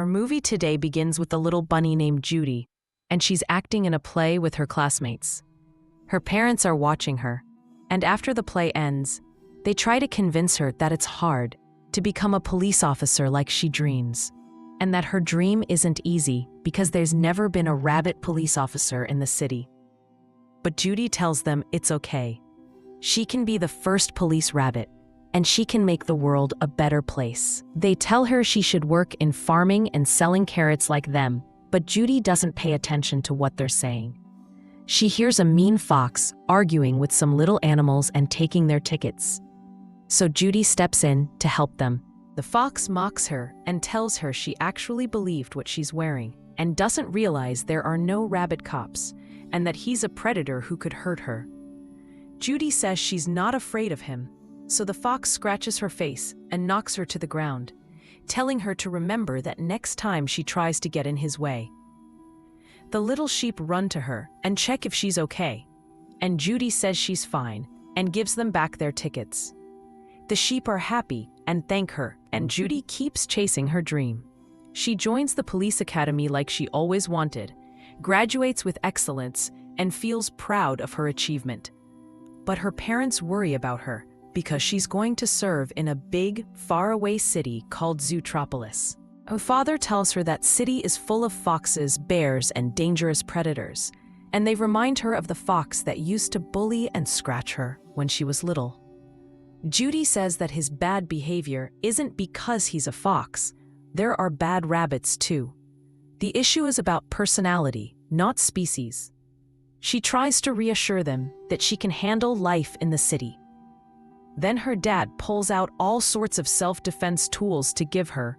Our movie today begins with a little bunny named Judy, and she's acting in a play with her classmates. Her parents are watching her, and after the play ends, they try to convince her that it's hard to become a police officer like she dreams, and that her dream isn't easy because there's never been a rabbit police officer in the city. But Judy tells them it's okay. She can be the first police rabbit, and she can make the world a better place. They tell her she should work in farming and selling carrots like them, but Judy doesn't pay attention to what they're saying. She hears a mean fox arguing with some little animals and taking their tickets. So Judy steps in to help them. The fox mocks her and tells her she actually believed what she's wearing and doesn't realize there are no rabbit cops and that he's a predator who could hurt her. Judy says she's not afraid of him, so the fox scratches her face and knocks her to the ground, telling her to remember that next time she tries to get in his way. The little sheep run to her and check if she's okay, and Judy says she's fine and gives them back their tickets. The sheep are happy and thank her, and Judy keeps chasing her dream. She joins the police academy like she always wanted, graduates with excellence, and feels proud of her achievement. But her parents worry about her because she's going to serve in a big, faraway city called Zootopia. Her father tells her that city is full of foxes, bears, and dangerous predators, and they remind her of the fox that used to bully and scratch her when she was little. Judy says that his bad behavior isn't because he's a fox. There are bad rabbits too. The issue is about personality, not species. She tries to reassure them that she can handle life in the city. Then her dad pulls out all sorts of self-defense tools to give her,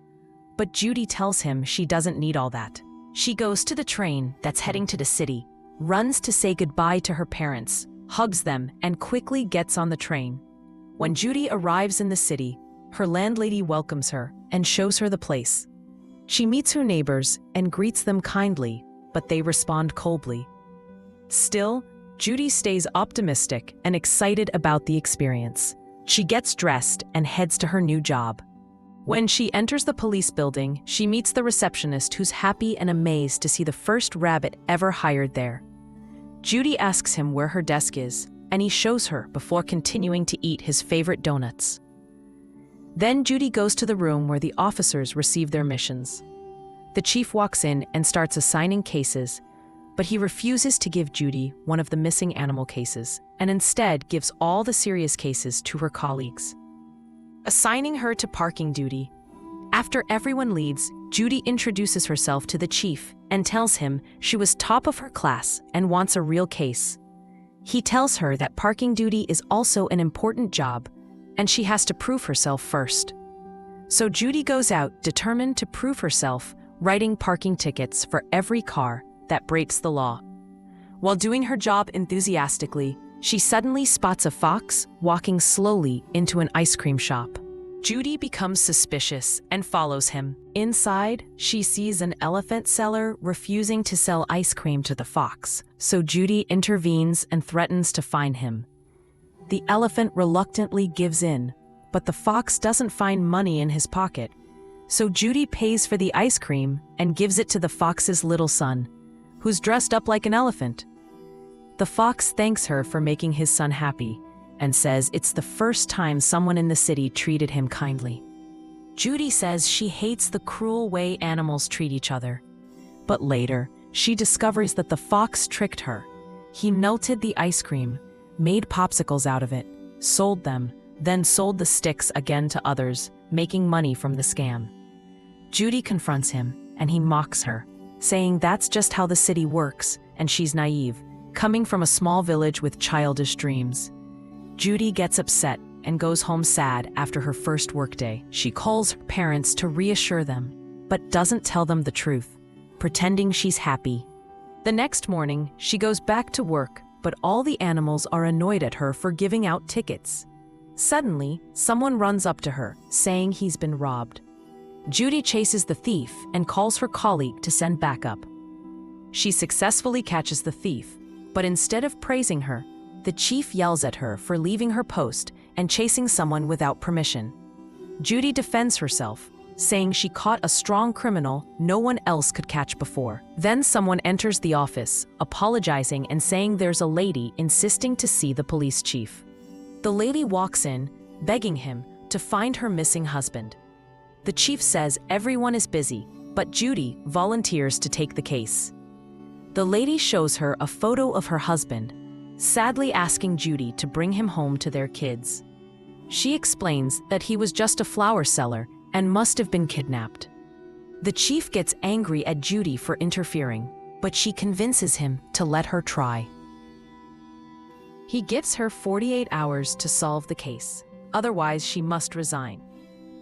but Judy tells him she doesn't need all that. She goes to the train that's heading to the city, runs to say goodbye to her parents, hugs them, and quickly gets on the train. When Judy arrives in the city, her landlady welcomes her and shows her the place. She meets her neighbors and greets them kindly, but they respond coldly. Still, Judy stays optimistic and excited about the experience. She gets dressed and heads to her new job. When she enters the police building, she meets the receptionist who's happy and amazed to see the first rabbit ever hired there. Judy asks him where her desk is, and he shows her before continuing to eat his favorite donuts. Then Judy goes to the room where the officers receive their missions. The chief walks in and starts assigning cases, but he refuses to give Judy one of the missing animal cases and instead gives all the serious cases to her colleagues, assigning her to parking duty. After everyone leaves, Judy introduces herself to the chief and tells him she was top of her class and wants a real case. He tells her that parking duty is also an important job and she has to prove herself first. So Judy goes out determined to prove herself, writing parking tickets for every car that breaks the law. While doing her job enthusiastically, she suddenly spots a fox walking slowly into an ice cream shop. Judy becomes suspicious and follows him. Inside, she sees an elephant seller refusing to sell ice cream to the fox, so Judy intervenes and threatens to fine him. The elephant reluctantly gives in, but the fox doesn't find money in his pocket, so Judy pays for the ice cream and gives it to the fox's little son, who's dressed up like an elephant. The fox thanks her for making his son happy and says it's the first time someone in the city treated him kindly. Judy says she hates the cruel way animals treat each other. But later, she discovers that the fox tricked her. He melted the ice cream, made popsicles out of it, sold them, then sold the sticks again to others, making money from the scam. Judy confronts him, and he mocks her, saying that's just how the city works, and she's naive, coming from a small village with childish dreams. Judy gets upset and goes home sad after her first workday. She calls her parents to reassure them, but doesn't tell them the truth, pretending she's happy. The next morning, she goes back to work, but all the animals are annoyed at her for giving out tickets. Suddenly, someone runs up to her, saying he's been robbed. Judy chases the thief and calls her colleague to send backup. She successfully catches the thief, but instead of praising her, the chief yells at her for leaving her post and chasing someone without permission. Judy defends herself, saying she caught a strong criminal no one else could catch before. Then someone enters the office, apologizing and saying there's a lady insisting to see the police chief. The lady walks in, begging him to find her missing husband. The chief says everyone is busy, but Judy volunteers to take the case. The lady shows her a photo of her husband, sadly asking Judy to bring him home to their kids. She explains that he was just a flower seller and must have been kidnapped. The chief gets angry at Judy for interfering, but she convinces him to let her try. He gives her 48 hours to solve the case, otherwise she must resign.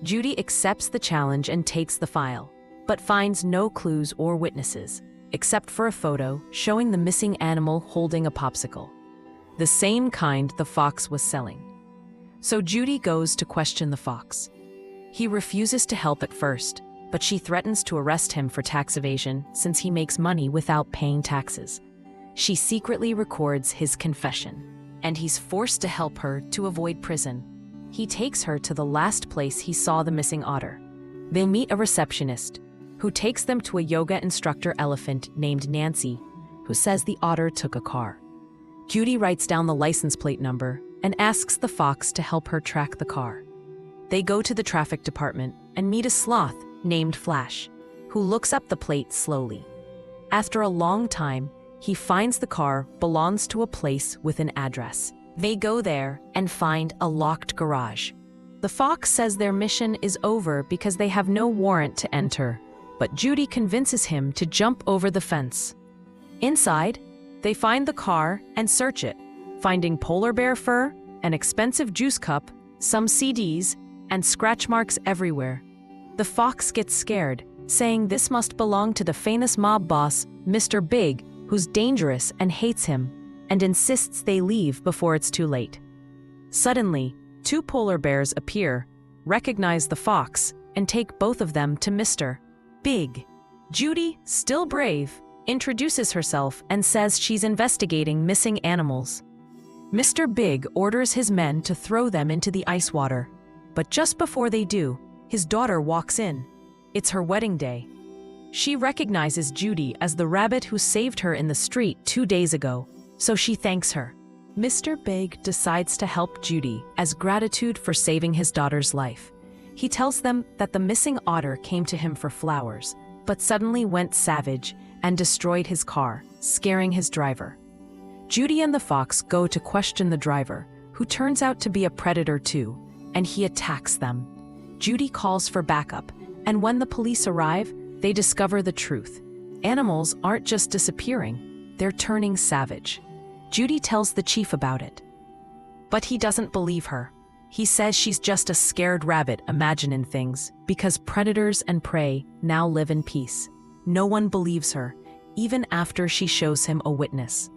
Judy accepts the challenge and takes the file, but finds no clues or witnesses, except for a photo showing the missing animal holding a popsicle, the same kind the fox was selling. So Judy goes to question the fox. He refuses to help at first, but she threatens to arrest him for tax evasion since he makes money without paying taxes. She secretly records his confession, and he's forced to help her to avoid prison. He takes her to the last place he saw the missing otter. They meet a receptionist, who takes them to a yoga instructor elephant named Nancy, who says the otter took a car. Judy writes down the license plate number and asks the fox to help her track the car. They go to the traffic department and meet a sloth named Flash, who looks up the plate slowly. After a long time, he finds the car belongs to a place with an address. They go there and find a locked garage. The fox says their mission is over because they have no warrant to enter, but Judy convinces him to jump over the fence. Inside, they find the car and search it, finding polar bear fur, an expensive juice cup, some CDs, and scratch marks everywhere. The fox gets scared, saying this must belong to the famous mob boss, Mr. Big, who's dangerous and hates him, and insists they leave before it's too late. Suddenly, two polar bears appear, recognize the fox, and take both of them to Mr. Big. Judy, still brave, introduces herself and says she's investigating missing animals. Mr. Big orders his men to throw them into the ice water, but just before they do, his daughter walks in. It's her wedding day. She recognizes Judy as the rabbit who saved her in the street 2 days ago, so she thanks her. Mr. Big decides to help Judy as gratitude for saving his daughter's life. He tells them that the missing otter came to him for flowers, but suddenly went savage and destroyed his car, scaring his driver. Judy and the fox go to question the driver, who turns out to be a predator too, and he attacks them. Judy calls for backup, and when the police arrive, they discover the truth. Animals aren't just disappearing, they're turning savage. Judy tells the chief about it, but he doesn't believe her. He says she's just a scared rabbit imagining things because predators and prey now live in peace. No one believes her, even after she shows him a witness.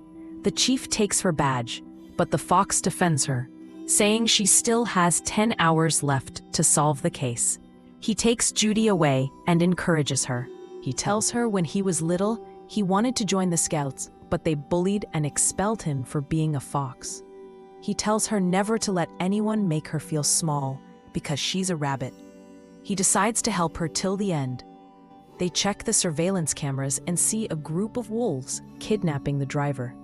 The chief takes her badge, but the fox defends her, saying she still has 10 hours left to solve the case. He takes Judy away and encourages her. He tells her when he was little, he wanted to join the Scouts, but they bullied and expelled him for being a fox. He tells her never to let anyone make her feel small because she's a rabbit. He decides to help her till the end. They check the surveillance cameras and see a group of wolves kidnapping the driver.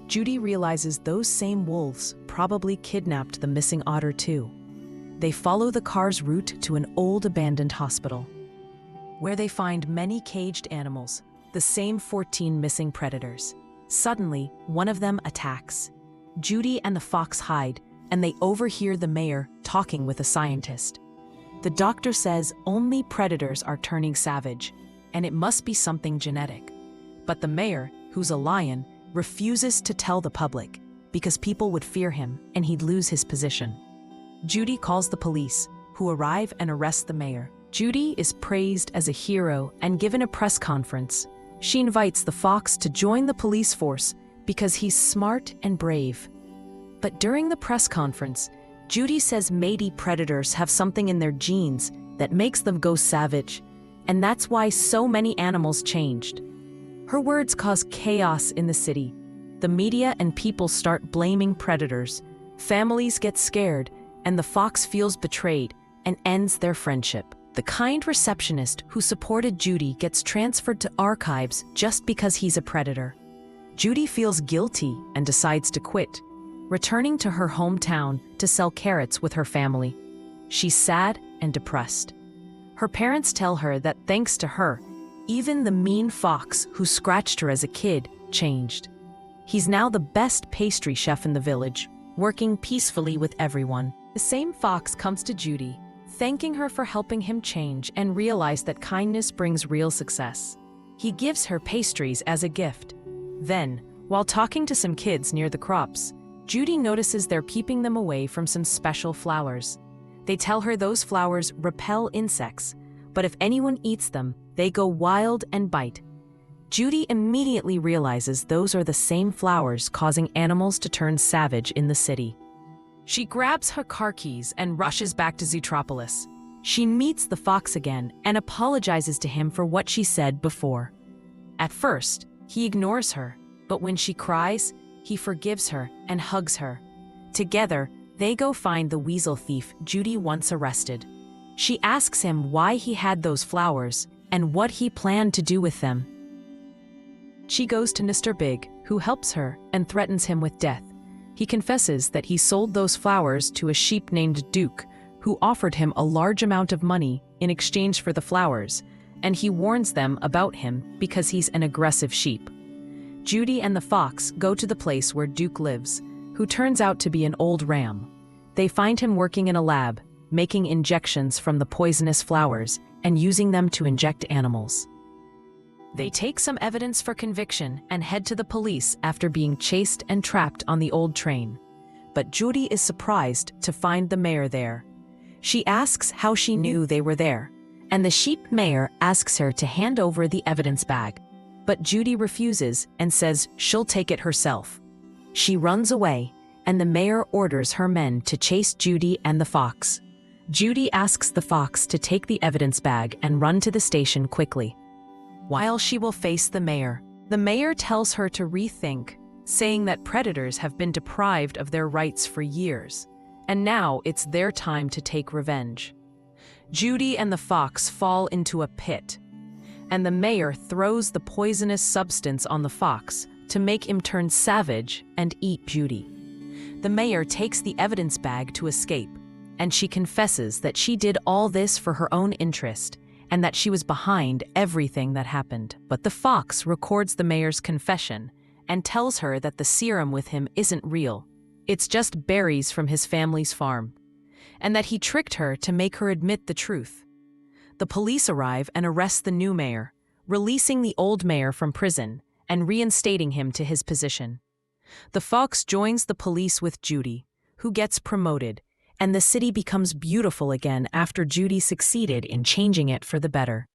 Judy realizes those same wolves probably kidnapped the missing otter too. They follow the car's route to an old abandoned hospital, where they find many caged animals, the same 14 missing predators. Suddenly, one of them attacks. Judy and the fox hide, and they overhear the mayor talking with a scientist. The doctor says only predators are turning savage, and it must be something genetic. But the mayor, who's a lion, refuses to tell the public because people would fear him and he'd lose his position. Judy calls the police, who arrive and arrest the mayor. Judy is praised as a hero and given a press conference. She invites the fox to join the police force because he's smart and brave. But during the press conference, Judy says maybe predators have something in their genes that makes them go savage, and that's why so many animals changed. Her words cause chaos in the city. The media and people start blaming predators. Families get scared, and the fox feels betrayed and ends their friendship. The kind receptionist who supported Judy gets transferred to archives just because he's a predator. Judy feels guilty and decides to quit, returning to her hometown to sell carrots with her family. She's sad and depressed. Her parents tell her that thanks to her, even the mean fox who scratched her as a kid changed. He's now the best pastry chef in the village, working peacefully with everyone. The same fox comes to Judy, thanking her for helping him change and realize that kindness brings real success. He gives her pastries as a gift. Then, while talking to some kids near the crops, Judy notices they're keeping them away from some special flowers. They tell her those flowers repel insects, but if anyone eats them, they go wild and bite. Judy immediately realizes those are the same flowers causing animals to turn savage in the city. She grabs her car keys and rushes back to Zootropolis. She meets the fox again and apologizes to him for what she said before. At first, he ignores her, but when she cries, he forgives her and hugs her. Together, they go find the weasel thief Judy once arrested. She asks him why he had those flowers and what he planned to do with them. She goes to Mr. Big, who helps her and threatens him with death. He confesses that he sold those flowers to a sheep named Duke, who offered him a large amount of money in exchange for the flowers, and he warns them about him because he's an aggressive sheep. Judy and the fox go to the place where Duke lives, who turns out to be an old ram. They find him working in a lab, making injections from the poisonous flowers and using them to inject animals. They take some evidence for conviction and head to the police after being chased and trapped on the old train. But Judy is surprised to find the mayor there. She asks how she knew they were there, and the sheep mayor asks her to hand over the evidence bag. But Judy refuses and says she'll take it herself. She runs away, and the mayor orders her men to chase Judy and the fox. Judy asks the fox to take the evidence bag and run to the station quickly. While she will face the mayor tells her to rethink, saying that predators have been deprived of their rights for years, and now it's their time to take revenge. Judy and the fox fall into a pit, and the mayor throws the poisonous substance on the fox to make him turn savage and eat Judy. The mayor takes the evidence bag to escape, and she confesses that she did all this for her own interest, and that she was behind everything that happened. But the fox records the mayor's confession and tells her that the serum with him isn't real. It's just berries from his family's farm, and that he tricked her to make her admit the truth. The police arrive and arrest the new mayor, releasing the old mayor from prison and reinstating him to his position. The fox joins the police with Judy, who gets promoted, and the city becomes beautiful again after Judy succeeded in changing it for the better.